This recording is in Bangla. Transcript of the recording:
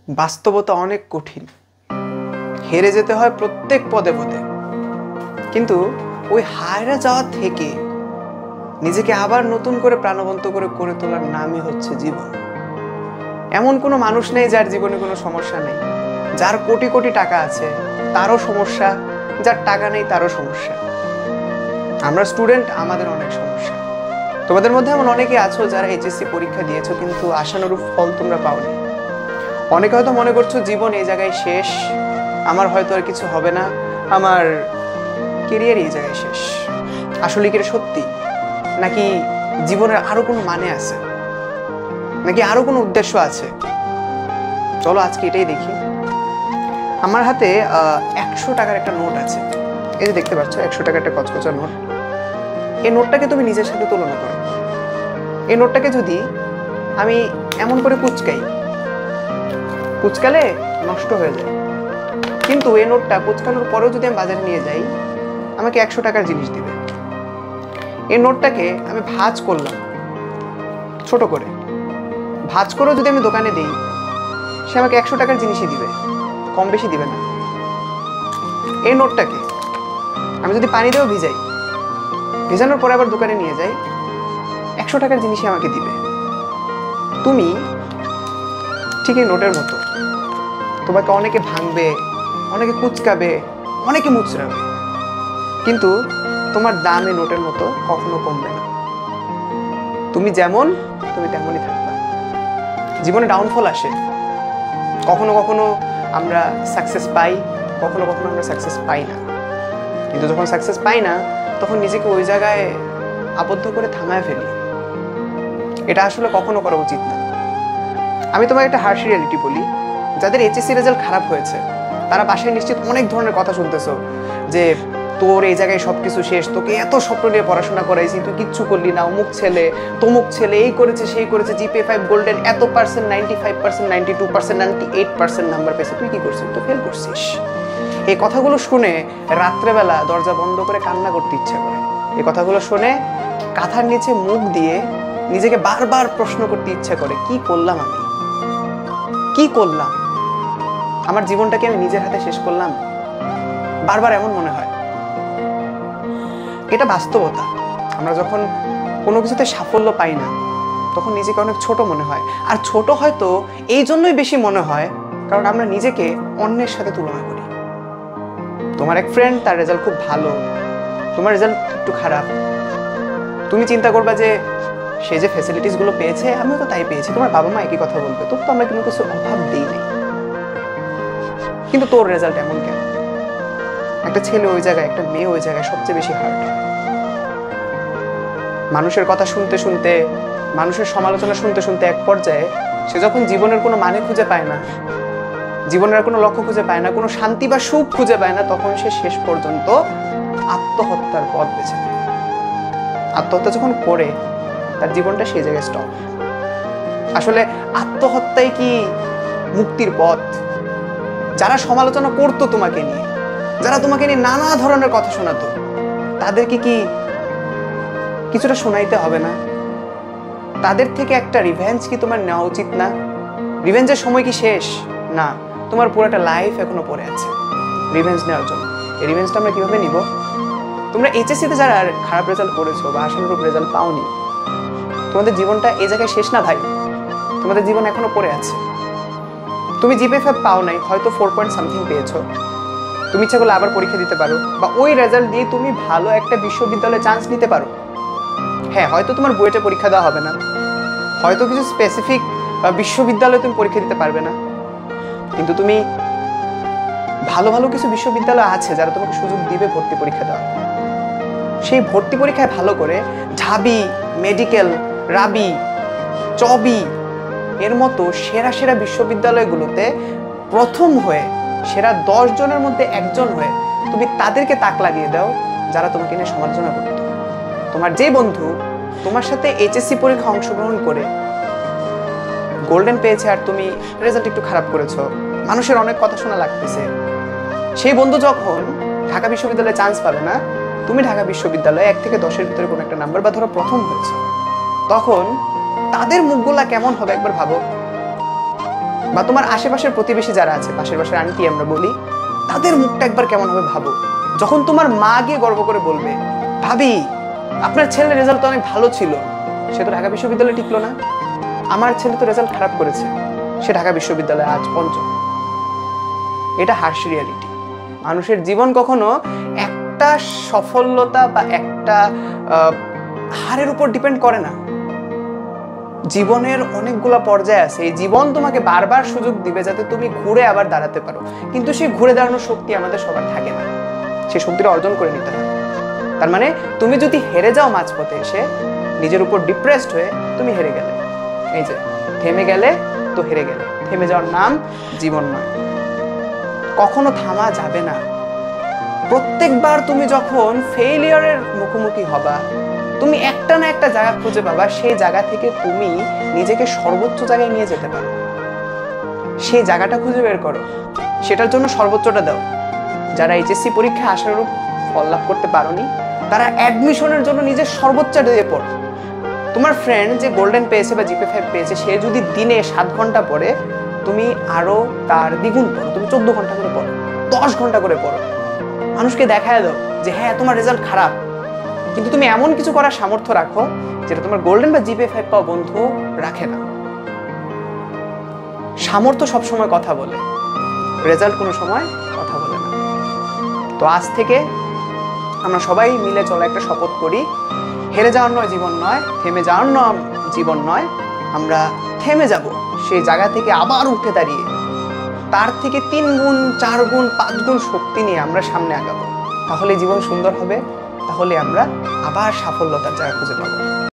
বাস্তবতা অনেক কঠিন, হেরে যেতে হয় প্রত্যেক পদে পদে। কিন্তু ওই হায়রা যাওয়া থেকে নিজেকে আবার নতুন করে প্রাণবন্ত করে গড়ে তোলার নামই হচ্ছে জীবন। এমন কোনো মানুষ নেই যার জীবনে কোনো সমস্যা নেই। যার কোটি কোটি টাকা আছে তারও সমস্যা, যার টাকা নেই তারও সমস্যা। আমরা স্টুডেন্ট, আমাদের অনেক সমস্যা। তোমাদের মধ্যে এমন অনেকে আছো যারা এইচএসসি পরীক্ষা দিয়েছো কিন্তু আশানুরূপ ফল তোমরা পাওনি। অনেকে হয়তো মনে করছো জীবন এই জায়গায় শেষ, আমার হয়তো আর কিছু হবে না, আমার কেরিয়ার এই জায়গায় শেষ। আসলে কি এটা সত্যি, নাকি জীবনের আরো কোনো মানে আছে, নাকি আরো কোনো উদ্দেশ্য আছে? চলো আজকে এটাই দেখি। আমার হাতে 100 টাকার একটা নোট আছে। এই যে দেখতে পাচ্ছ 100 টাকার একটা কচকচা নোট। এই নোটটাকে তুমি নিজের সাথে তুলনা করো। এই নোটটাকে যদি আমি এমন করে কুচকালে নষ্ট হয়ে যায়, কিন্তু এই নোটটা কুচকানোর পরেও যদি আমি বাজারে নিয়ে যাই আমাকে 100 টাকার জিনিস দিবে। এই নোটটাকে আমি ভাঁজ করলাম, ছোট করে ভাঁজ করেও যদি আমি দোকানে দিই সে আমাকে 100 টাকার জিনিসই দিবে, কম বেশি দিবে না। এই নোটটাকে আমি যদি পানি দিয়েও ভিজাই, ভেজানোর পরে আবার দোকানে নিয়ে যাই, 100 টাকার জিনিসই আমাকে দিবে। তুমি ঠিক এই নোটের মতো, তোমাকে অনেকে ভাঙবে, অনেকে কুচকাবে, অনেকে মুচড়াবে, কিন্তু তোমার দাম এই নোটের মতো কখনো কমবে না। তুমি যেমন তুমি তেমনই থাকবে। জীবনে ডাউনফল আসে, কখনো কখনো আমরা সাকসেস পাই, কখনো কখনো আমরা সাকসেস পাই না। কিন্তু যখন সাকসেস পাই না তখন নিজেকে ওই জায়গায় আবদ্ধ করে থামায় ফেলি। এটা আসলে কখনো করা উচিত না। আমি তোমাকে একটা হার্শ রিয়ালিটি বলি, যাদের এইচএসসি রেজাল্ট খারাপ হয়েছে তারা বাসায় নিশ্চিত অনেক ধরনের কথা শুনতেছো যে তোর এই জায়গায় সবকিছু শেষ, তোকে এত স্বপ্ন নিয়ে পড়াশোনা করাইছি, তুই কিচ্ছু করলি না, অমুক ছেলে তমুক ছেলে এই করেছে সেই করেছে, জিপিএ 5 গোল্ডেন, এত পার্সেন্ট 95%, 92%, 98% নাম্বার পেয়েছে, তুই কি করছিস? তুই ফেল করছিস। এই কথাগুলো শুনে রাত্রেবেলা দরজা বন্ধ করে কান্না করতে ইচ্ছা করে। এই কথাগুলো শুনে কাঁথার নিচে মুখ দিয়ে নিজেকে বারবার প্রশ্ন করতে ইচ্ছা করে, কি করলাম আমি, কি করলাম? আমার জীবনটাকে আমি নিজের হাতে শেষ করলাম। বারবার এমন মনে হয়। এটা বাস্তবতা। আমরা যখন কোনো কিছুতে সাফল্য পাই না তখন নিজেকে অনেক ছোট মনে হয়। আর ছোট হয়তো এই জন্যই বেশি মনে হয় কারণ আমরা নিজেকে অন্যের সাথে তুলনা করি। তোমার এক ফ্রেন্ড, তার রেজাল্ট খুব ভালো, তোমার রেজাল্ট একটু খারাপ। তুমি চিন্তা করবা যে সে যে ফ্যাসিলিটিসগুলো পেয়েছে আমিও তো তাই পেয়েছি। তোমার বাবা মা একই কথা বলবে, তোর তো আমরা কোনো কিছু অভাব দিই নাই, কিন্তু তোর রেজাল্ট এমন কেন? একটা ছেলে ওই জায়গায়, একটা মেয়ে ওই জায়গায় সবচেয়ে বেশি হার্ট। মানুষের কথা শুনতে শুনতে, মানুষের সমালোচনা শুনতে শুনতে এক পর্যায়ে সে যখন জীবনের কোনো মানে খুঁজে পায় না, জীবনের কোনো লক্ষ্য খুঁজে পায় না, কোনো শান্তি বা সুখ খুঁজে পায় না, তখন সে শেষ পর্যন্ত আত্মহত্যার পথ বেছে নেয়। আত্মহত্যা যখন করে তার জীবনটা সেই জায়গায় স্টপ। আসলে আত্মহত্যাই কি মুক্তির পথ? যারা সমালোচনা করতো তোমাকে নিয়ে, যারা তোমাকে নিয়ে নানা ধরনের কথা শোনাতো, তাদেরকে কি কিছুটা শোনাইতে হবে না? তাদের থেকে একটা রিভেঞ্জ কি তোমার নেওয়া উচিত না? রিভেঞ্জের সময় কি শেষ? না, তোমার পুরোটা লাইফ এখনো পড়ে আছে রিভেঞ্জ নেওয়ার জন্য। এই রিভেঞ্জটা আমরা কিভাবে নিব? তোমরা এইচএসসিতে যারা খারাপ রেজাল্ট করেছো বা আশানুরূপ রেজাল্ট পাওনি, তোমাদের জীবনটা এই জায়গায় শেষ না ভাই। তোমাদের জীবন এখনো পড়ে আছে। তুমি জিপিএ 5 পাও নাই, হয়তো 4 পয়েন্ট সামথিং পেয়েছো। তুমি ইচ্ছা করলে আবার পরীক্ষা দিতে পারো, বা ওই রেজাল্ট দিয়ে তুমি ভালো একটা বিশ্ববিদ্যালয়ে চান্স নিতে পারো। হ্যাঁ, হয়তো তোমার বুয়েটে পরীক্ষা দেওয়া হবে না, হয়তো কিছু স্পেসিফিক বিশ্ববিদ্যালয়ে তুমি পরীক্ষা দিতে পারবে না, কিন্তু তুমি ভালো ভালো কিছু বিশ্ববিদ্যালয় আছে যারা তোমাকে সুযোগ দিবে ভর্তি পরীক্ষা দেওয়া। সেই ভর্তি পরীক্ষায় ভালো করে ঢাবি, মেডিকেল, রাবি, চবি এর মতো সেরা সেরা বিশ্ববিদ্যালয়গুলোতে প্রথম হয়ে, সেরা 10 জনের মধ্যে একজন হয়ে তুমি তাদেরকে তাক লাগিয়ে দাও যারা তোমাকে নিয়ে সমালোচনা করতো। তোমার যে বন্ধু তোমার সাথে এইচএসসি পরীক্ষা অংশগ্রহণ করে গোল্ডেন পেয়েছে আর তুমি রেজাল্ট একটু খারাপ করেছো, মানুষের অনেক কথা শোনা লাগতেছে, সেই বন্ধু যখন ঢাকা বিশ্ববিদ্যালয়ে চান্স পাবে না, তুমি ঢাকা বিশ্ববিদ্যালয়ে 1 থেকে 10-এর ভিতরে কোনো একটা নাম্বার বা ধরো প্রথম হয়েছে, তখন তাদের মুখগুলা কেমন হবে একবার ভাবো। বা তোমার আশেপাশের প্রতিবেশী যারা আছে, পাশের বাসার আন্টি আমরা বলি, তাদের মুখটা একবার কেমন হবে ভাবো। যখন তোমার মা গিয়ে গর্ব করে বলবে, ভাবি আপনার ছেলের রেজাল্ট তো অনেক ভালো ছিল, সে তো ঢাকা বিশ্ববিদ্যালয়ে টিকলো না। আমার ছেলে তো রেজাল্ট খারাপ করেছে, সে ঢাকা বিশ্ববিদ্যালয়ে আজ পঞ্চম। এটা হার্শ রিয়ালিটি। মানুষের জীবন কখনো একটা সফলতা বা একটা হারের উপর ডিপেন্ড করে না। জীবনের অনেকগুলো পর্যায়ে আছে। এই জীবন তোমাকে বারবার সুযোগ দিবে যাতে তুমি ঘুরে আবার দাঁড়াতে পারো, কিন্তু সেই ঘুরে দাঁড়ানোর শক্তি আমাদের সবার থাকে না। সেই শক্তিটা অর্জন করে নিতে হয়। তার মানে তুমি যদি হেরে যাও মাঝপথে এসে, নিজের উপর ডিপ্রেসড হয়ে, তুমি হেরে গেলে। এই যে থেমে গেলে তো হেরে গেলে। থেমে যাওয়ার নাম জীবন নয়। কখনো থামা যাবে না। প্রত্যেকবার তুমি যখন ফেইলিয়ারের মুখোমুখি হবা, তুমি একটা না একটা জায়গা খুঁজে পাবা, সেই জায়গা থেকে তুমি নিজেকে সর্বোচ্চ জায়গায় নিয়ে যেতে পারো। সেই জায়গাটা খুঁজে বের করো, সেটার জন্য সর্বোচ্চটা দাও। যারা এইচএসসি পরীক্ষায় আশানুরূপ ফল লাভ করতে পারোনি, তারা অ্যাডমিশনের জন্য নিজের সর্বোচ্চটা দিয়ে পড়ো। তোমার ফ্রেন্ড যে গোল্ডেন পেয়েছে বা GPA 5 পেয়েছে, সে যদি দিনে 7 ঘন্টা পড়ে, তুমি আরো তার দ্বিগুণ পড়ো। তুমি 14 ঘন্টা করে পড়ো, 10 ঘন্টা করে পড়ো। মানুষকে দেখায় দাও যে হ্যাঁ তোমার রেজাল্ট খারাপ, কিন্তু তুমি এমন কিছু করার সামর্থ্য রাখো যেটা তোমার গোল্ডেন বা GPA 5 পাওয়া বন্ধু রাখে না। সামর্থ্য সবসময় কথা বলে, রেজাল্ট কোনো সময় কথা বলে না। তো আজ থেকে আমরা সবাই মিলে চলা একটা শপথ করি, হেরে যাওয়ার নয় জীবন নয়, থেমে যাওয়ার নয় জীবন নয়, আমরা থেমে যাব, সেই জায়গা থেকে আবার উঠে দাঁড়িয়ে তার থেকে 3 গুণ 4 গুণ 5 গুণ শক্তি নিয়ে আমরা সামনে আগাবো। তাহলে জীবন সুন্দর হবে, তাহলে আমরা আবার সাফল্যতার জায়গা খুঁজে পাবো।